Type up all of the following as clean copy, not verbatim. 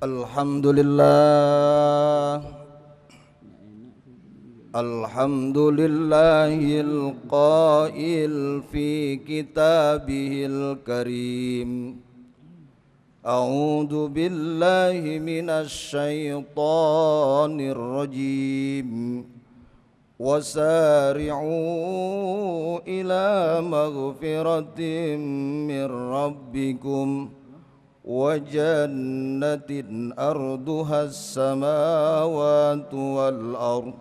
Alhamdulillah, alhamdulillahil qail fi kitabihil karim. A'udzu billahi minasy syaithanir rajim. Wasari'u ila maghfiratin min rabbikum wa jannatin arduhas samawati wal ardh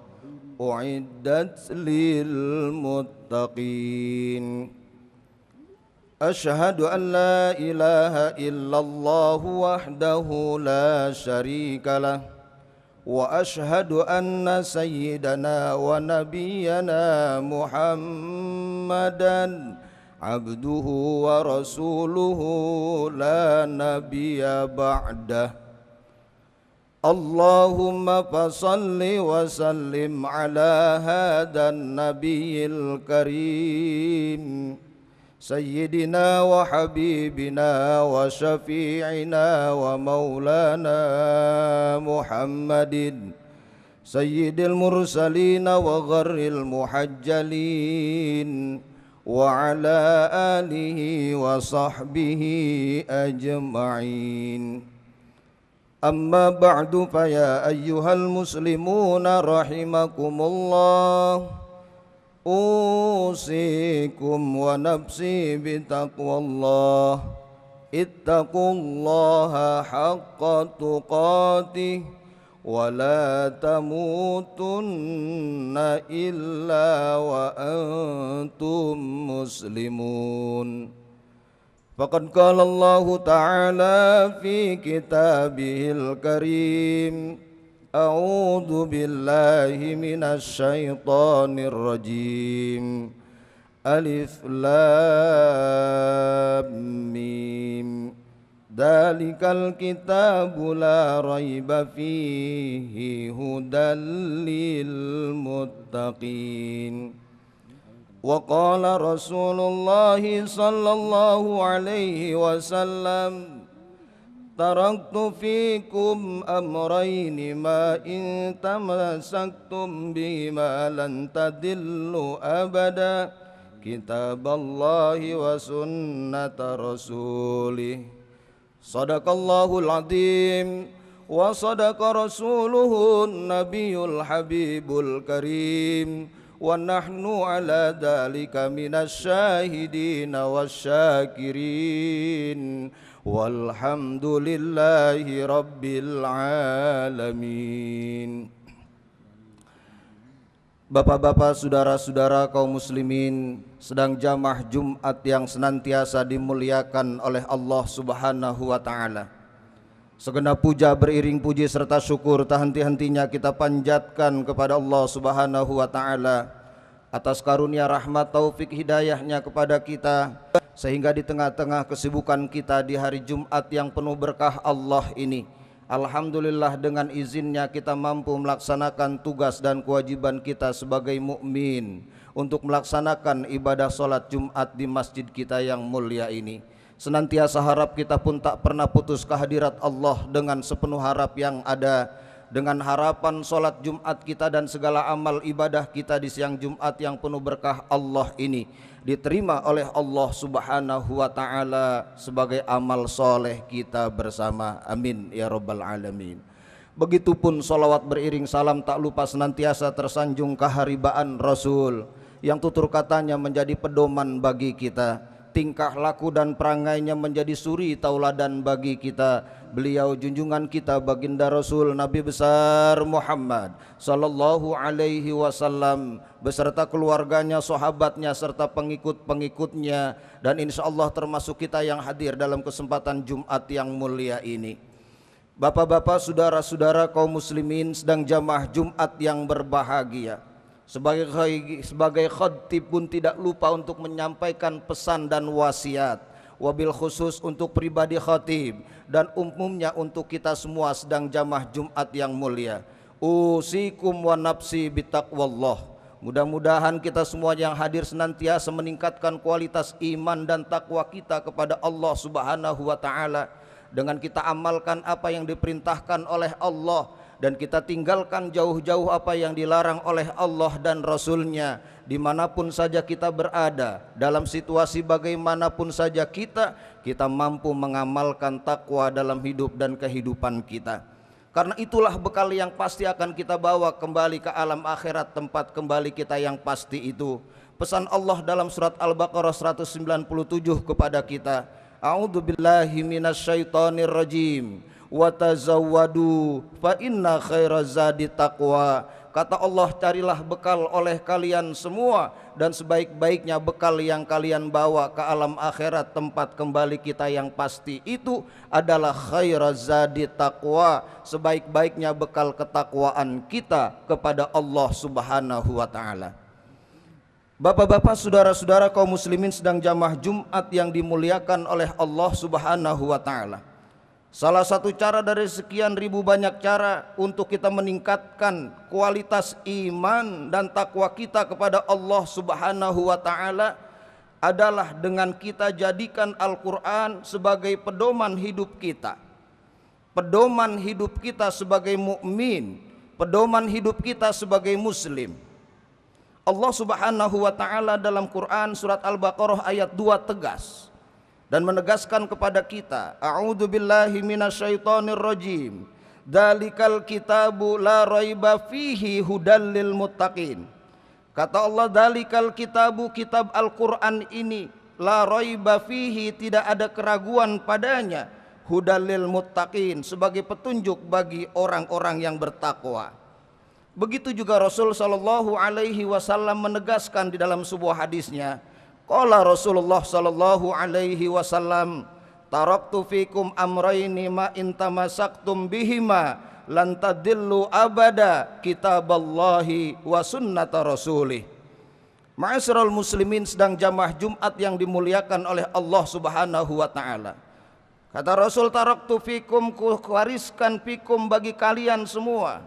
u'iddat lil muttaqin. Asyhadu an la ilaha illallah wahdahu la syarikalah wa asyhadu anna sayyidana wa nabiyyana Muhammadan abduhu wa rasuluhu la nabiyya ba'dah. Allahumma fasalli wa sallim ala hadan nabiyil karim sayyidina wa habibina wa syafi'ina wa maulana Muhammadin sayyidil mursalina wa gharril muhajjalin wa ala alihi wa sahbihi ajma'in. Amma ba'du fa ya ayyuhal muslimuna rahimakumullah, usikum wa nafsi bitaqwallah, ittaqullaha haqqa tuqatih wa la tamutunna illa wa antum muslimun. Faqad qala Allah ta'ala fi kitabihil karim. A'udzu billahi minasy syaithanir rajim. Alif lam mim. Dzalikal kitabu la raiba fihi hudal lil muttaqin. Wa qala Rasulullah sallallahu alaihi wasallam, taraktu fikum amrayni ma in tamassaktum bihima lan tadillu abada, kitaballahi wa sunnata rasulih. Sadaqallahul azim wa sadaqa rasuluhu nabiyul habibul karim. Wa nahnu ala dhalika minasy syahidin wasyakirin walhamdulillahi rabbil alamin. Bapak-bapak, saudara-saudara kaum muslimin sedang jamaah Jumat yang senantiasa dimuliakan oleh Allah Subhanahu wa taala. Segenap puja beriring puji serta syukur tak henti-hentinya kita panjatkan kepada Allah Subhanahu wa taala atas karunia rahmat taufik hidayahnya kepada kita, sehingga di tengah-tengah kesibukan kita di hari Jumat yang penuh berkah Allah ini, alhamdulillah dengan izinnya kita mampu melaksanakan tugas dan kewajiban kita sebagai mukmin untuk melaksanakan ibadah salat Jumat di masjid kita yang mulia ini. Senantiasa harap kita pun tak pernah putus kehadirat Allah dengan sepenuh harap yang ada, dengan harapan solat Jumat kita dan segala amal ibadah kita di siang Jumat yang penuh berkah Allah ini diterima oleh Allah Subhanahu wa ta'ala sebagai amal soleh kita bersama. Amin ya rabbal alamin. Begitupun solawat beriring salam tak lupa senantiasa tersanjung keharibaan Rasul yang tutur katanya menjadi pedoman bagi kita, tingkah laku dan perangainya menjadi suri tauladan bagi kita. Beliau junjungan kita baginda Rasul Nabi besar Muhammad sallallahu alaihi wasallam beserta keluarganya, sahabatnya serta pengikut-pengikutnya, dan insyaallah termasuk kita yang hadir dalam kesempatan Jumat yang mulia ini. Bapak-bapak, saudara-saudara kaum muslimin sedang jamaah Jumat yang berbahagia. Sebagai khatib pun tidak lupa untuk menyampaikan pesan dan wasiat, wabil khusus untuk pribadi khatib dan umumnya untuk kita semua sedang jamaah Jumat yang mulia. Usikum wa nafsi bitaqwallah. Mudah-mudahan kita semua yang hadir senantiasa meningkatkan kualitas iman dan takwa kita kepada Allah Subhanahu wa taala, dengan kita amalkan apa yang diperintahkan oleh Allah dan kita tinggalkan jauh-jauh apa yang dilarang oleh Allah dan Rasulnya, dimanapun saja kita berada, dalam situasi bagaimanapun saja kita mampu mengamalkan takwa dalam hidup dan kehidupan kita. Karena itulah bekal yang pasti akan kita bawa kembali ke alam akhirat, tempat kembali kita yang pasti itu. Pesan Allah dalam surat Al-Baqarah 197 kepada kita, A'udzubillahi minasyaitonir rajim, wa tazawwadu fa inna khairaz zadi taqwa. Kata Allah, carilah bekal oleh kalian semua, dan sebaik-baiknya bekal yang kalian bawa ke alam akhirat, tempat kembali kita yang pasti itu adalah khairaz zadi taqwa. Sebaik-baiknya bekal ketakwaan kita kepada Allah Subhanahu wa taala. Bapak-bapak, saudara-saudara kaum muslimin sedang jamaah Jumat yang dimuliakan oleh Allah Subhanahu wa taala. Salah satu cara dari sekian ribu banyak cara untuk kita meningkatkan kualitas iman dan takwa kita kepada Allah Subhanahu wa taala adalah dengan kita jadikan Al-Qur'an sebagai pedoman hidup kita. Pedoman hidup kita sebagai mukmin, pedoman hidup kita sebagai muslim. Allah Subhanahu wa taala dalam Quran surat Al-Baqarah ayat 2 tegas dan menegaskan kepada kita, A'udzubillahi minasyaitonir rajim, Dalikal kitabu la raiba fihi hudal lil muttaqin. Kata Allah, dalikal kitabu, kitab Al-Quran ini, la raiba fihi, tidak ada keraguan padanya, hudal lil muttaqin, sebagai petunjuk bagi orang-orang yang bertakwa. Begitu juga Rasul sallallahu alaihi wasallam menegaskan di dalam sebuah hadisnya, qala Rasulullah sallallahu alaihi wasallam, taraktu fikum amrayni ma in tamassaktum bihima lan tadillu abada, kitaballahi wa sunnata rasulih. Ma'asyiral muslimin sedang jamaah Jumat yang dimuliakan oleh Allah Subhanahu wa taala. Kata Rasul, taraktu fikum, kuwariskan fikum bagi kalian semua,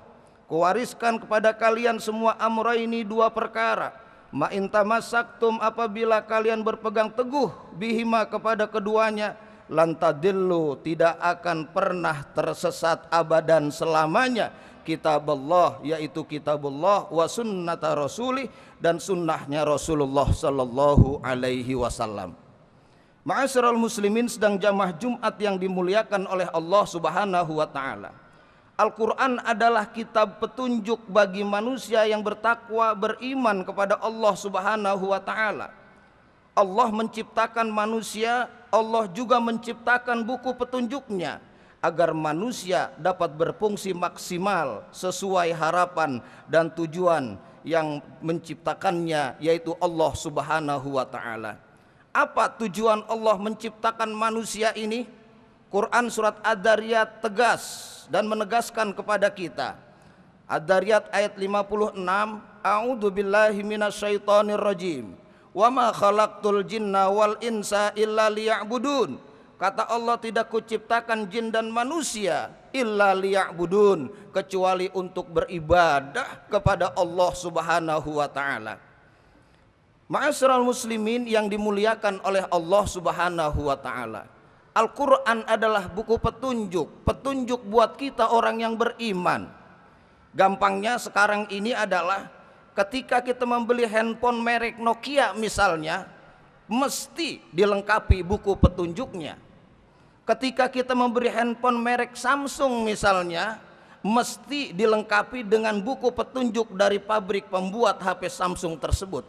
kuwariskan kepada kalian semua, amrayni, dua perkara, ma in tamassaktum, apabila kalian berpegang teguh, bihima, kepada keduanya, lan tadillu, tidak akan pernah tersesat abadan selamanya, kitabullah, yaitu kitabullah, wa sunnata rasulih, dan sunnahnya Rasulullah sallallahu alaihi wasallam. Ma'asyiral muslimin sedang jamaah Jumat yang dimuliakan oleh Allah Subhanahu wa taala. Al-Quran adalah kitab petunjuk bagi manusia yang bertakwa, beriman kepada Allah Subhanahu wa ta'ala. Allah menciptakan manusia, Allah juga menciptakan buku petunjuknya agar manusia dapat berfungsi maksimal sesuai harapan dan tujuan yang menciptakannya, yaitu Allah Subhanahu wa ta'ala. Apa tujuan Allah menciptakan manusia ini? Quran surat Ad-Dariyat tegas dan menegaskan kepada kita. Ad-Dariyat ayat 56, A'udzubillahi minasyaitonir rajim, wa ma khalaqtul jinna wal insa illa liya'budun. Kata Allah, tidak kuciptakan jin dan manusia illa liya'budun, kecuali untuk beribadah kepada Allah Subhanahu wa taala. Ma'asyiral muslimin yang dimuliakan oleh Allah Subhanahu wa taala, Al-Quran adalah buku petunjuk, petunjuk buat kita orang yang beriman. Gampangnya sekarang ini adalah ketika kita membeli handphone merek Nokia misalnya, mesti dilengkapi buku petunjuknya. Ketika kita membeli handphone merek Samsung misalnya, mesti dilengkapi dengan buku petunjuk dari pabrik pembuat HP Samsung tersebut.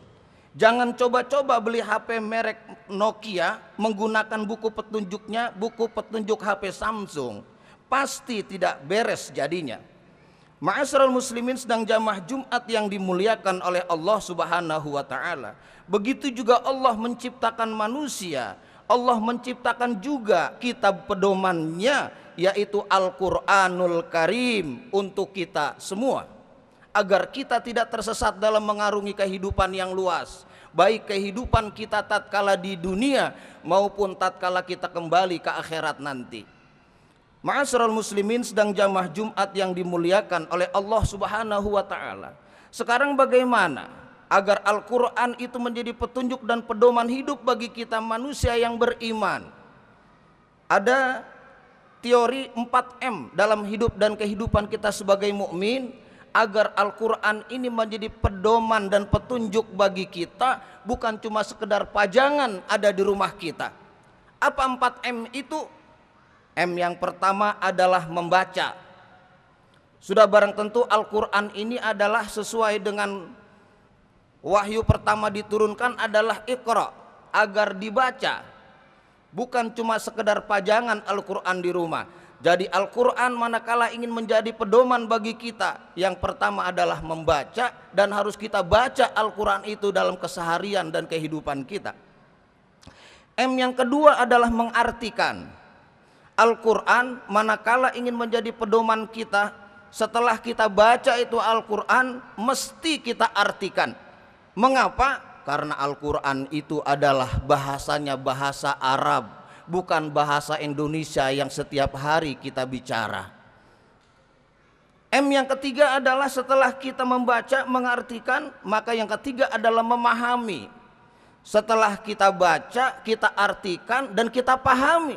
Jangan coba-coba beli HP merek Nokia menggunakan buku petunjuknya, buku petunjuk HP Samsung. Pasti tidak beres jadinya. Ma'asyiral muslimin sedang jamaah Jumat yang dimuliakan oleh Allah Subhanahu wa taala. Begitu juga Allah menciptakan manusia. Allah menciptakan juga kitab pedomannya, yaitu Al-Qur'anul Karim, untuk kita semua, agar kita tidak tersesat dalam mengarungi kehidupan yang luas, baik kehidupan kita tatkala di dunia maupun tatkala kita kembali ke akhirat nanti. Ma'asyiral muslimin sedang jamaah Jumat yang dimuliakan oleh Allah Subhanahu wa taala. Sekarang bagaimana agar Al-Qur'an itu menjadi petunjuk dan pedoman hidup bagi kita manusia yang beriman? Ada teori 4M dalam hidup dan kehidupan kita sebagai mukmin, agar Al-Quran ini menjadi pedoman dan petunjuk bagi kita, bukan cuma sekedar pajangan ada di rumah kita. Apa 4M itu? M yang pertama adalah membaca. Sudah barang tentu Al-Quran ini adalah sesuai dengan wahyu pertama diturunkan adalah Iqra, agar dibaca, bukan cuma sekedar pajangan Al-Quran di rumah. Jadi Al-Quran manakala ingin menjadi pedoman bagi kita, yang pertama adalah membaca, dan harus kita baca Al-Quran itu dalam keseharian dan kehidupan kita. M yang kedua adalah mengartikan. Al-Quran manakala ingin menjadi pedoman kita, setelah kita baca itu Al-Quran, mesti kita artikan. Mengapa? Karena Al-Quran itu adalah bahasanya bahasa Arab, bukan bahasa Indonesia yang setiap hari kita bicara. M yang ketiga adalah setelah kita membaca, mengartikan, maka yang ketiga adalah memahami. Setelah kita baca, kita artikan, dan kita pahami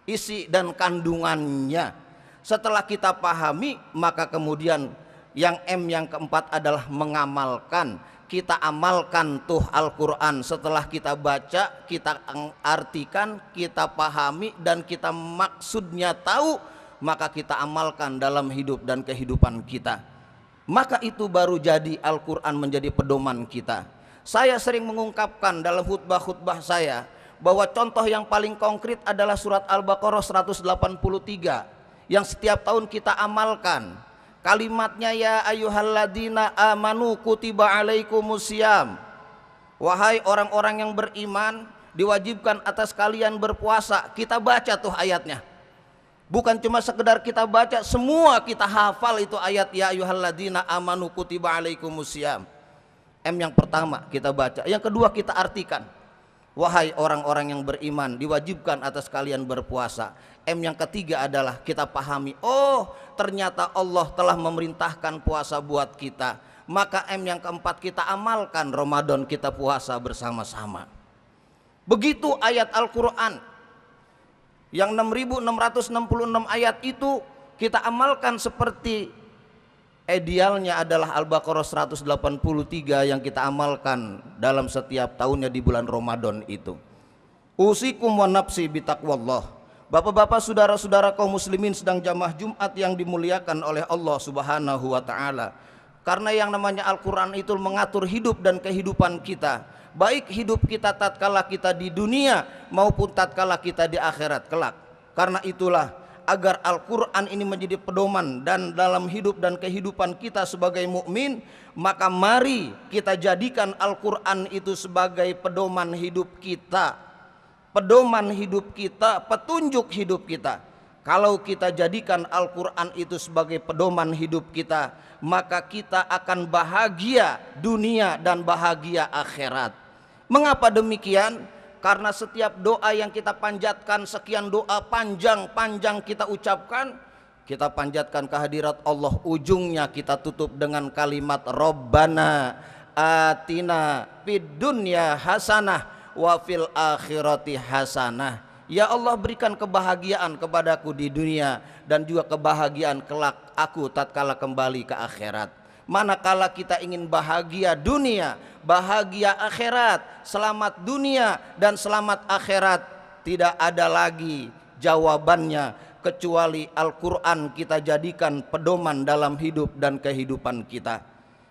isi dan kandungannya. Setelah kita pahami, maka kemudian yang M yang keempat adalah mengamalkan. Kita amalkan tuh Al-Quran. Setelah kita baca, kita artikan, kita pahami, dan kita maksudnya tahu, maka kita amalkan dalam hidup dan kehidupan kita. Maka itu baru jadi Al-Quran menjadi pedoman kita. Saya sering mengungkapkan dalam khutbah-khutbah saya bahwa contoh yang paling konkret adalah surat Al-Baqarah 183 yang setiap tahun kita amalkan. Kalimatnya, ya ayyuhalladzina amanu kutiba alaikumusiyam. Wahai orang-orang yang beriman, diwajibkan atas kalian berpuasa. Kita baca tuh ayatnya. Bukan cuma sekedar kita baca, semua kita hafal itu ayat ya ayyuhalladzina amanu kutiba alaikumusiyam. M yang pertama kita baca, yang kedua kita artikan. Wahai orang-orang yang beriman, diwajibkan atas kalian berpuasa. M yang ketiga adalah kita pahami, oh ternyata Allah telah memerintahkan puasa buat kita. Maka M yang keempat kita amalkan, Ramadan kita puasa bersama-sama. Begitu ayat Al-Quran yang 6.666 ayat itu kita amalkan seperti idealnya adalah Al-Baqarah 183 yang kita amalkan dalam setiap tahunnya di bulan Ramadan itu. Usikum wa nafsi bitaqwallah. Bapak-bapak, saudara-saudara kaum muslimin sedang jamaah Jumat yang dimuliakan oleh Allah Subhanahu wa taala. Karena yang namanya Al-Qur'an itu mengatur hidup dan kehidupan kita, baik hidup kita tatkala kita di dunia maupun tatkala kita di akhirat kelak. Karena itulah agar Al-Quran ini menjadi pedoman dan dalam hidup dan kehidupan kita sebagai mukmin, maka mari kita jadikan Al-Quran itu sebagai pedoman hidup kita, pedoman hidup kita, petunjuk hidup kita. Kalau kita jadikan Al-Quran itu sebagai pedoman hidup kita, maka kita akan bahagia dunia dan bahagia akhirat. Mengapa demikian? Karena setiap doa yang kita panjatkan, sekian doa panjang-panjang kita ucapkan, kita panjatkan kehadirat Allah, ujungnya kita tutup dengan kalimat Rabbana atina fid dunya hasanah wa fil akhirati hasanah. Ya Allah, berikan kebahagiaan kepadaku di dunia dan juga kebahagiaan kelak aku tatkala kembali ke akhirat. Manakala kita ingin bahagia dunia, bahagia akhirat, selamat dunia dan selamat akhirat, tidak ada lagi jawabannya kecuali Al-Quran kita jadikan pedoman dalam hidup dan kehidupan kita.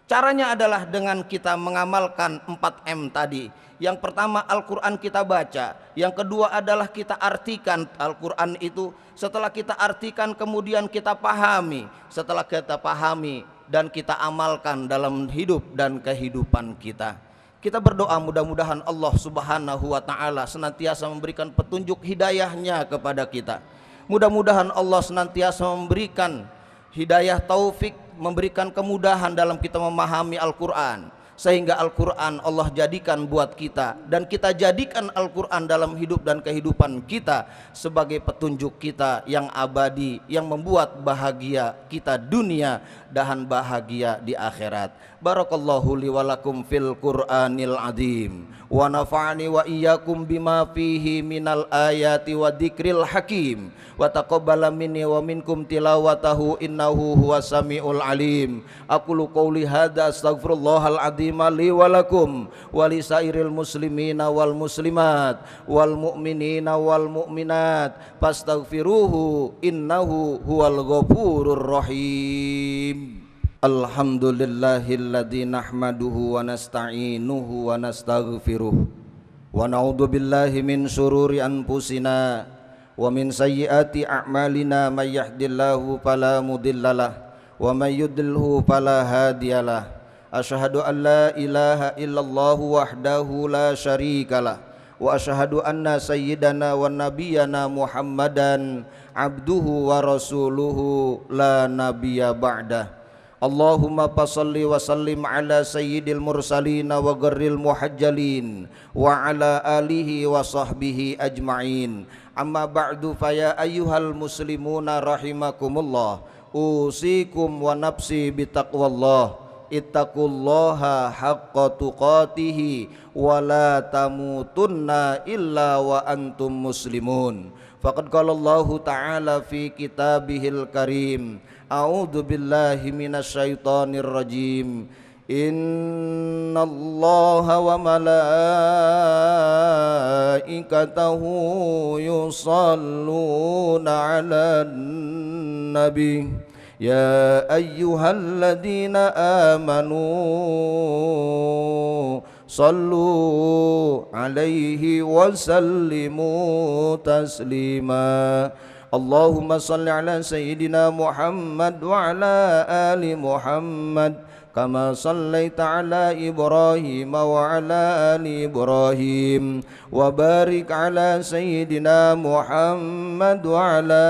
Caranya adalah dengan kita mengamalkan 4M tadi. Yang pertama, Al-Quran kita baca. Yang kedua adalah kita artikan Al-Quran itu. Setelah kita artikan, kemudian kita pahami. Setelah kita pahami dan kita amalkan dalam hidup dan kehidupan kita. Kita berdoa mudah-mudahan Allah Subhanahu wa ta'ala senantiasa memberikan petunjuk hidayahnya kepada kita. Mudah-mudahan Allah senantiasa memberikan hidayah taufik, memberikan kemudahan dalam kita memahami Al-Quran. sehingga Al-Quran Allah jadikan buat kita, dan kita jadikan Al-Quran dalam hidup dan kehidupan kita sebagai petunjuk kita yang abadi, yang membuat bahagia kita dunia dan bahagia di akhirat. Barakallahu li wa lakum fil Qur'anil azim, wa nafa'ani wa iyyakum bima fihi minal ayati wa dzikril hakim, wa taqabbala minni wa minkum tilawatahu innahu huwas samiul alim. Aqulu qouli hadza astaghfirullahal azim li wa lakum wa li sairil muslimina wal muslimat wal mu'minina wal mu'minat fastaghfiruhu innahu huwal ghafurur rahim. Alhamdulillahilladzi nahmaduhu wa nasta'inuhu wa nastaghfiruh wa na'udzu billahi min syururi anfusina wa min sayyiati a'malina, may yahdihillahu fala mudhillalah wa may yudlilhu fala hadiyalah. Asyhadu an la ilaha illallah wahdahu la syarikalah wa asyhadu anna sayyidana wa nabiyyana Muhammadan abduhu wa rasuluhu la nabiyya ba'dah. Allahumma fasalli wa sallim ala sayyidil mursalin wa gharril muhajjalin wa ala alihi wa sahbihi ajma'in. Amma ba'du, faya ayyuhal muslimuna rahimakumullah, usikum wa nafsi bitaqwallah. Ittaqullaha haqqa tuqatihi wa la tamutunna illa wa antum muslimun. Faqad qala Allahu ta'ala fi kitabihil karim, a'udzu billahi minasyaitonir rajim. Innallaha wa malaikatahu yusalluna 'alan nabi ya ayyuhalladzina amanu sallu 'alaihi wa sallimu taslima. Allahumma salli ala sayyidina Muhammad wa ala ali Muhammad kama sallaita ala Ibrahim wa ala ali Ibrahim wa barik ala sayyidina Muhammad wa ala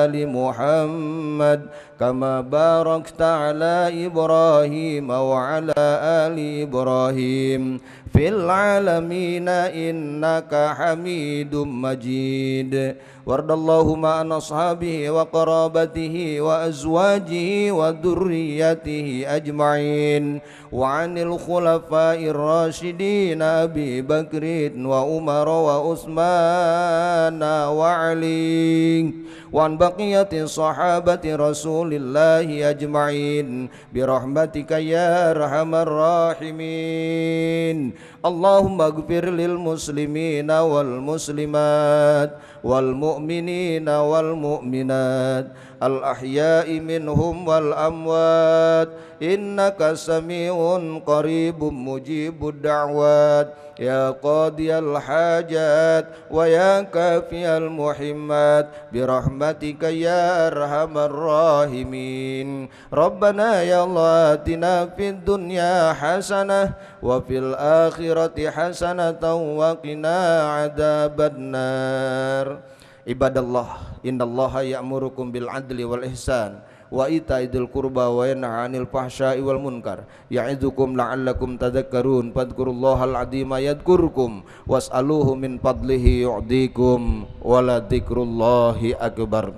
ali Muhammad kama barakta ala Ibrahim wa ala ali Ibrahim fil alamina innaka hamidum majid. Wardallahumma an ashabihi wa qarabatihi wa azwajihi wa dhurriyyatihi ajma'in wa anil khulafa'ir rasyidin Abi Bakrin wa Umar wa Utsman wa Ali wa an baqiyati sahabati Rasulillahi ajma'in birahmatika ya arhamar rahimin. Allahumma ighfir lil muslimina wal muslimat wal mu'minina wal mu'minat al ahya'i minhum wal amwat innaka sami'un qaribun mujibud da'wat ya qadiyal hajat wa ya kafiyal muhimmat birahmatika ya arhamar rahimin. Rabbana ya Allah atina fid dunya hasanah wa fil akhirati hasanatan wa qina adzabannar. Ibadallah, innallaha ya'murukum bil adli wal ihsan wa itaidil qurba wa yanha 'anil fahsya'i wal munkar ya'idzukum la'allakum tadhakkarun. Fadhkurullahal 'azima yadhkurkum was'aluhu min fadlihi yu'tikum wa la dzikrullahi akbar.